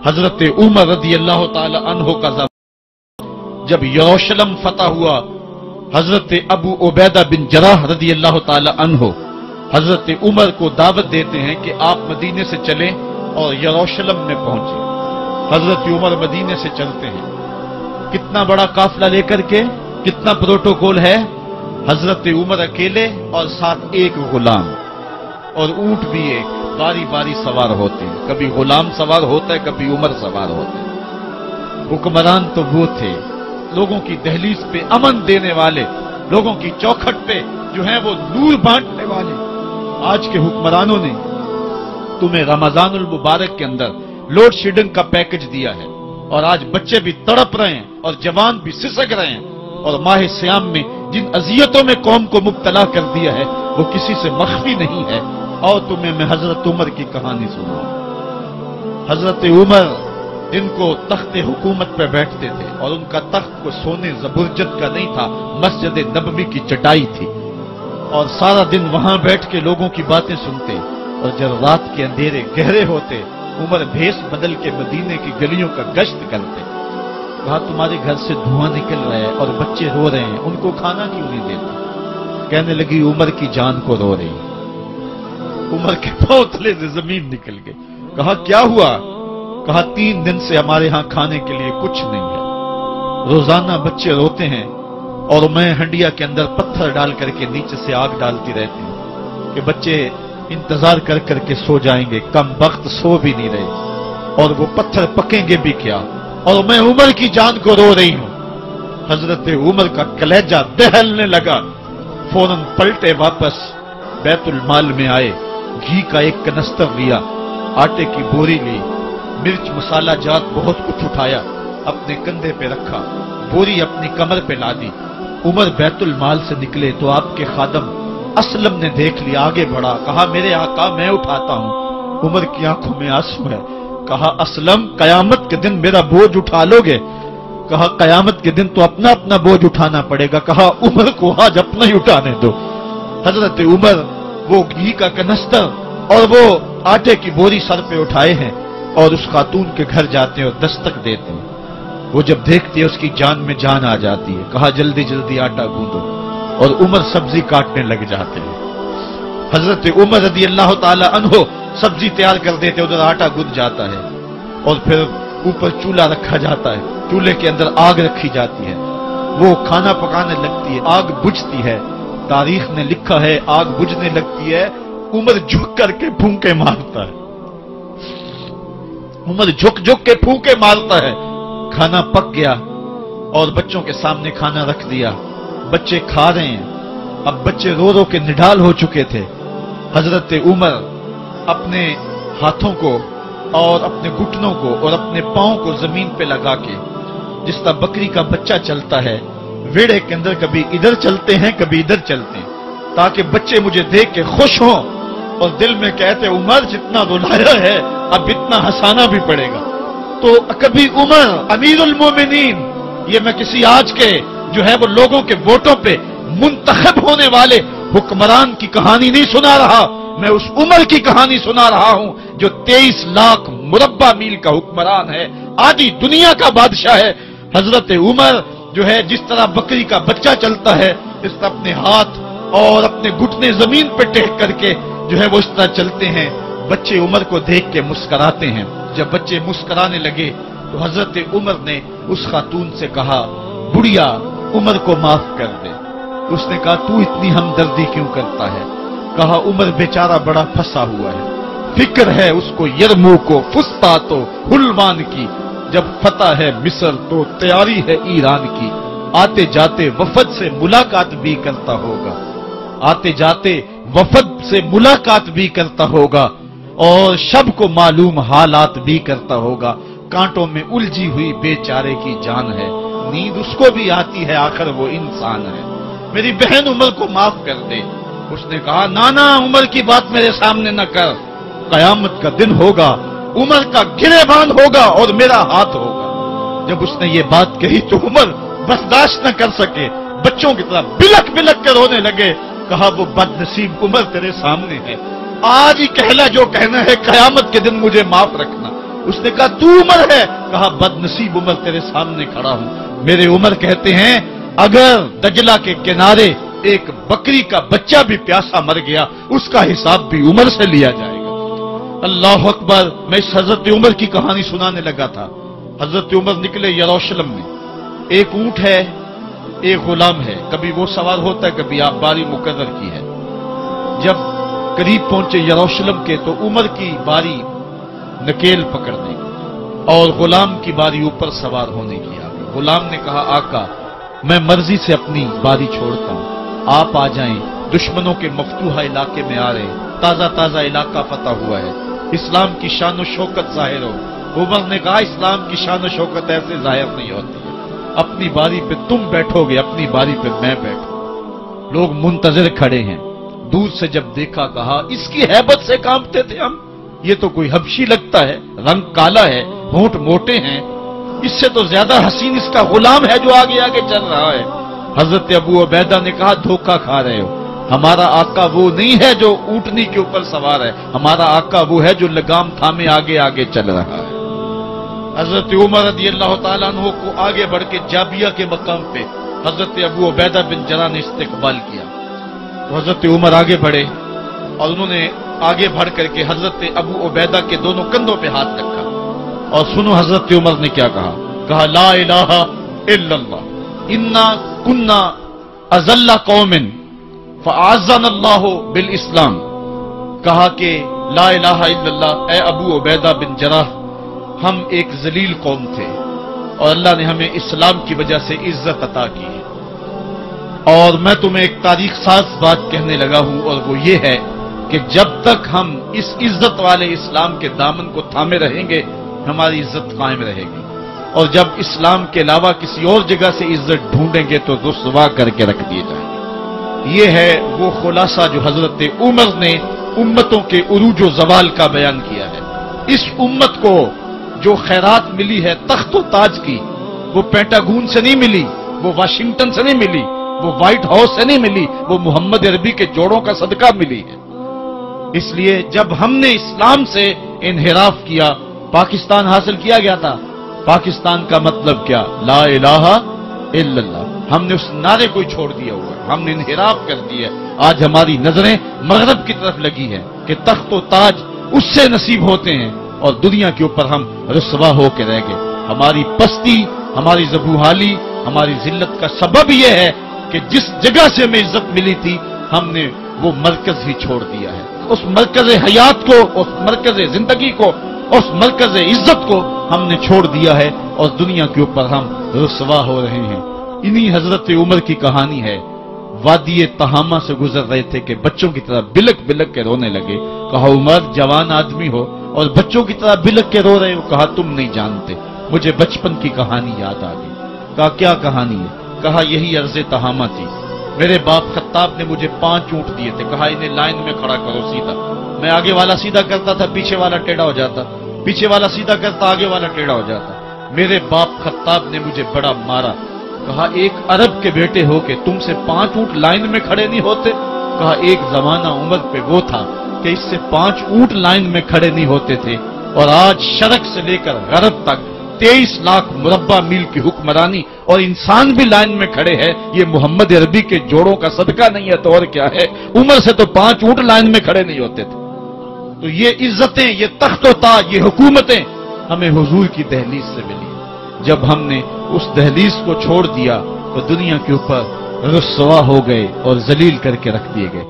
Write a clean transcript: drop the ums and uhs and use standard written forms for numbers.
حضرت عمر رضی اللہ تعالی عنہ کا جب یروشلم فتح ہوا، حضرت ابو عبیدہ بن جراح رضی اللہ تعالی عنہ حضرت عمر کو دعوت دیتے ہیں کہ آپ مدینے سے چلیں اور یروشلم میں پہنچیں۔ حضرت عمر مدینے سے چلتے ہیں، کتنا بڑا قافلہ لے کر کے، کتنا پروٹوکول ہے، حضرت عمر اکیلے اور ساتھ ایک غلام، اور اونٹ بھی ایک، باری باری سوار ہوتے ہیں، کبھی غلام سوار ہوتا ہے، کبھی عمر سوار ہوتا ہے۔ حکمران تو وہ تھے لوگوں کی دہلیز پہ امن دینے والے، لوگوں کی چوکھٹ پہ جو ہیں وہ نور بانٹنے والے۔ آج کے حکمرانوں نے تمہیں رمضان المبارک کے اندر لوڈ شیڈنگ کا پیکج دیا ہے، اور آج بچے بھی تڑپ رہے ہیں اور جوان بھی سسک رہے ہیں، اور ماہ سیام میں جن اذیتوں میں قوم کو مبتلا کر دیا ہے وہ کسی سے مخفی نہیں ہے۔ اور تمہیں میں حضرت عمر کی کہانی سناؤں۔ حضرت عمر جن کو تخت حکومت پہ بیٹھتے تھے، اور ان کا تخت کو سونے زبرجد کا نہیں تھا، مسجد نبوی کی چٹائی تھی، اور سارا دن وہاں بیٹھ کے لوگوں کی باتیں سنتے، اور جب رات کے اندھیرے گہرے ہوتے عمر بھیس بدل کے مدینے کی گلیوں کا گشت کرتے۔ کہا تمہارے گھر سے دھواں نکل رہا ہے اور بچے رو رہے ہیں، ان کو کھانا کیوں نہیں دیتے؟ کہنے لگی عمر کی جان کو رو رہی۔ عمر کے پاؤں تلے سے زمین نکل گئی۔ کہا کیا ہوا؟ کہا 3 دن سے ہمارے ہاں کھانے کے لیے کچھ نہیں ہے، روزانہ بچے روتے ہیں، اور میں ہنڈیا کے اندر پتھر ڈال کر کے نیچے سے آگ ڈالتی رہتی ہوں کہ بچے انتظار کر کر کے سو جائیں گے، کم وقت سو بھی نہیں رہے، اور وہ پتھر پکیں گے بھی کیا، اور میں عمر کی جان کو رو رہی ہوں۔ حضرت عمر کا کلیجہ دہلنے لگا، فوراً پلٹے واپس بیت المال میں آئے، گھی کا ایک کنستر لیا، آٹے کی بوری لی، مرچ مسالہ جات بہت کچھ اٹھایا، اپنے کندھے پہ رکھا، بوری اپنی کمر پہ لا دی۔ عمر بیت المال سے نکلے تو آپ کے خادم اسلم نے دیکھ لیا، آگے بڑھا، کہا میرے آقا میں اٹھاتا ہوں۔ عمر کی آنکھوں میں آنسو ہے۔ کہا اسلم قیامت کے دن میرا بوجھ اٹھا لو گے؟ کہا قیامت کے دن تو اپنا اپنا بوجھ اٹھانا پڑے گا۔ کہا عمر کو آج اپنا ہی اٹھانے دو۔ حضرت عمر وہ گھی کا کنستر اور وہ آٹے کی بوری سر پہ اٹھائے ہیں، اور اس خاتون کے گھر جاتے ہیں اور دستک دیتے ہیں۔ وہ جب دیکھتی ہے اس کی جان میں جان آ جاتی ہے۔ کہا جلدی جلدی آٹا گوندو، اور عمر سبزی کاٹنے لگ جاتے ہیں۔ حضرت عمر رضی اللہ تعالی عنہ سبزی تیار کر دیتے، ادھر آٹا گند جاتا ہے، اور پھر اوپر چولہا رکھا جاتا ہے، چولہے کے اندر آگ رکھی جاتی ہے، وہ کھانا پکانے لگتی ہے، آگ بجھتی ہے۔ تاریخ نے لکھا ہے آگ بجھنے لگتی ہے، عمر جھک کر کے پھونکے مارتا ہے، عمر جھک جھک کے پھونکے مارتا ہے۔ کھانا پک گیا اور بچوں کے سامنے کھانا رکھ دیا، بچے کھا رہے ہیں۔ اب بچے رو رو کے نڈال ہو چکے تھے۔ حضرت عمر اپنے ہاتھوں کو اور اپنے گھٹنوں کو اور اپنے پاؤں کو زمین پہ لگا کے، جس طرح بکری کا بچہ چلتا ہے، ویڑے کے اندر کبھی ادھر چلتے ہیں کبھی ادھر چلتے ہیں، تاکہ بچے مجھے دیکھ کے خوش ہوں اور دل میں کہتے عمر جتنا رلایا ہے اب اتنا ہنسانا بھی پڑے گا۔ تو کبھی عمر امیر المومنین، یہ میں کسی آج کے جو ہے وہ لوگوں کے ووٹوں پہ منتخب ہونے والے حکمران کی کہانی نہیں سنا رہا، میں اس عمر کی کہانی سنا رہا ہوں جو 23 لاکھ مربع میل کا حکمران ہے، آدھی دنیا کا بادشاہ ہے۔ حضرت عمر جو ہے جس طرح بکری کا بچہ چلتا ہے، اس طرح اپنے ہاتھ اور اپنے گھٹنے زمین پہ ٹیک کر کے جو ہے وہ اس طرح چلتے ہیں۔ بچے عمر کو دیکھ کے مسکراتے ہیں۔ جب بچے مسکرانے لگے تو حضرت عمر نے اس خاتون سے کہا بڑھیا عمر کو معاف کر دے۔ اس نے کہا تو اتنی ہمدردی کیوں کرتا ہے؟ کہا عمر بیچارہ بڑا پھنسا ہوا ہے، فکر ہے اس کو یرموک و فسطاط و حلوان کی، جب فتح ہے مصر تو تیاری ہے ایران کی، آتے جاتے وفد سے ملاقات بھی کرتا ہوگا، آتے جاتے وفد سے ملاقات بھی کرتا ہوگا، اور شب کو معلوم حالات بھی کرتا ہوگا، کانٹوں میں الجھی ہوئی بیچارے کی جان ہے، نیند اس کو بھی آتی ہے، آخر وہ انسان ہے، میری بہن عمر کو معاف کر دے۔ اس نے کہا نانا عمر کی بات میرے سامنے نہ کر، قیامت کا دن ہوگا، عمر کا گریبان ہوگا اور میرا ہاتھ ہوگا۔ جب اس نے یہ بات کہی تو عمر برداشت نہ کر سکے، بچوں کی طرح بلک بلک کر رونے لگے۔ کہا وہ بد نصیب عمر تیرے سامنے ہے، آج ہی کہلا جو کہنا ہے، قیامت کے دن مجھے معاف رکھنا۔ اس نے کہا تو عمر ہے؟ کہا بدنصیب عمر تیرے سامنے کھڑا ہوں۔ میرے عمر کہتے ہیں اگر دجلہ کے کنارے ایک بکری کا بچہ بھی پیاسا مر گیا اس کا حساب بھی عمر سے لیا جائے گا۔ اللہ اکبر۔ میں اس حضرت عمر کی کہانی سنانے لگا تھا۔ حضرت عمر نکلے یروشلم میں، ایک اونٹ ہے، ایک غلام ہے، کبھی وہ سوار ہوتا ہے، کبھی آپ باری مقرر کی ہے۔ جب قریب پہنچے یروشلم کے تو عمر کی باری نکیل پکڑنے کی اور غلام کی باری اوپر سوار ہونے کی آ گئی۔ غلام نے کہا آقا میں مرضی سے اپنی باری چھوڑتا ہوں، آپ آ جائیں، دشمنوں کے مفتوحہ علاقے میں آ رہے ہیں، تازہ تازہ علاقہ فتح ہوا ہے، اسلام کی شان و شوکت ظاہر ہو۔ عمر نے کہا اسلام کی شان و شوکت ایسے ظاہر نہیں ہوتی ہے، اپنی باری پہ تم بیٹھو گے، اپنی باری پہ میں بیٹھوں۔ لوگ منتظر کھڑے ہیں، دور سے جب دیکھا کہا اس کی ہیبت سے کانپتے تھے ہم، یہ تو کوئی حبشی لگتا ہے، رنگ کالا ہے، ہونٹ موٹے ہیں، اس سے تو زیادہ حسین اس کا غلام ہے جو آگے آگے چل رہا ہے۔ حضرت ابو عبیدہ نے کہا دھوکہ کھا رہے ہو، ہمارا آقا وہ نہیں ہے جو اونٹنی کے اوپر سوار ہے، ہمارا آقا وہ ہے جو لگام تھامے آگے آگے چل رہا ہے۔ حضرت عمر رضی اللہ تعالیٰ عنہ کو آگے بڑھ کے جابیہ کے مقام پہ حضرت ابو عبیدہ بن جراح نے استقبال کیا تو حضرت عمر آگے بڑھے اور انہوں نے آگے بڑھ کر کے حضرت ابو عبیدہ کے دونوں کندھوں پہ ہاتھ رکھا اور سنو حضرت عمر نے کیا کہا لا الہ الا اللہ انا کنا اذل قوم فاعزنا اللہ بالاسلام۔ کہا کہ لا الہ الا اللہ، اے ابو عبیدہ بن جراح ہم ایک ذلیل قوم تھے اور اللہ نے ہمیں اسلام کی وجہ سے عزت عطا کی ہے، اور میں تمہیں ایک تاریخ ساز بات کہنے لگا ہوں اور وہ یہ ہے کہ جب تک ہم اس عزت والے اسلام کے دامن کو تھامے رہیں گے ہماری عزت قائم رہے گی، اور جب اسلام کے علاوہ کسی اور جگہ سے عزت ڈھونڈیں گے تو رسوا کر کے رکھ دیے جائیں گے۔ یہ ہے وہ خلاصہ جو حضرت عمر نے امتوں کے عروج و زوال کا بیان کیا ہے۔ اس امت کو جو خیرات ملی ہے تخت و تاج کی، وہ پینٹاگون سے نہیں ملی، وہ واشنگٹن سے نہیں ملی، وہ وائٹ ہاؤس سے نہیں ملی، وہ محمد عربی کے جوڑوں کا صدقہ ملی ہے۔ اس لیے جب ہم نے اسلام سے انحراف کیا پاکستان حاصل کیا گیا تھا۔ پاکستان کا مطلب کیا؟ لا الہ الا اللہ۔ ہم نے اس نعرے کو چھوڑ دیا ہوا ہے، ہم نے انحراف کر دیا ہے۔ آج ہماری نظریں مغرب کی طرف لگی ہیں کہ تخت و تاج اس سے نصیب ہوتے ہیں اور دنیا کے اوپر ہم رسوا ہو کے رہ گئے۔ ہماری پستی، ہماری زبوحالی، ہماری ذلت کا سبب یہ ہے کہ جس جگہ سے ہمیں عزت ملی تھی ہم نے وہ مرکز ہی چھوڑ دیا ہے۔ اس مرکز حیات کو، اس مرکز زندگی کو، اس مرکز عزت کو ہم نے چھوڑ دیا ہے اور دنیا کے اوپر ہم رسوا ہو رہے ہیں۔ انہی حضرت عمر کی کہانی ہے۔ وادی تہامہ سے گزر رہے تھے کہ بچوں کی طرح بلک بلک کے رونے لگے۔ کہا عمر جوان آدمی ہو اور بچوں کی طرح بلک کے رو رہے ہو؟ کہا تم نہیں جانتے، مجھے بچپن کی کہانی یاد آ گئی۔ کہا کیا کہانی ہے؟ کہا یہی عرض تہامہ تھی، میرے باپ خطاب نے مجھے 5 اونٹ دیے تھے، کہا انہیں لائن میں کھڑا کرو سیدھا۔ میں آگے والا سیدھا کرتا تھا، پیچھے والا ٹیڑھا ہو جاتا، پیچھے والا سیدھا کرتا، آگے والا ٹیڑھا ہو جاتا۔ میرے باپ خطاب نے مجھے بڑا مارا۔ کہا ایک عرب کے بیٹے ہو کہ تم سے 5 اونٹ لائن میں کھڑے نہیں ہوتے؟ کہا ایک زمانہ عمر پہ وہ تھا کہ اس سے 5 اونٹ لائن میں کھڑے نہیں ہوتے تھے، اور آج شرق سے لے کر غرب تک 23 لاکھ مربع میل کی حکمرانی اور انسان بھی لائن میں کھڑے ہیں۔ یہ محمد عربی کے جوڑوں کا صدقہ نہیں ہے تو اور کیا ہے؟ عمر سے تو 5 اونٹ لائن میں کھڑے نہیں ہوتے تھے۔ تو یہ عزتیں، یہ تخت و تاج، یہ حکومتیں ہمیں حضور کی دہلیز سے ملی۔ جب ہم نے اس دہلیز کو چھوڑ دیا تو دنیا کے اوپر رسوا ہو گئے اور ذلیل کر کے رکھ دیے گئے۔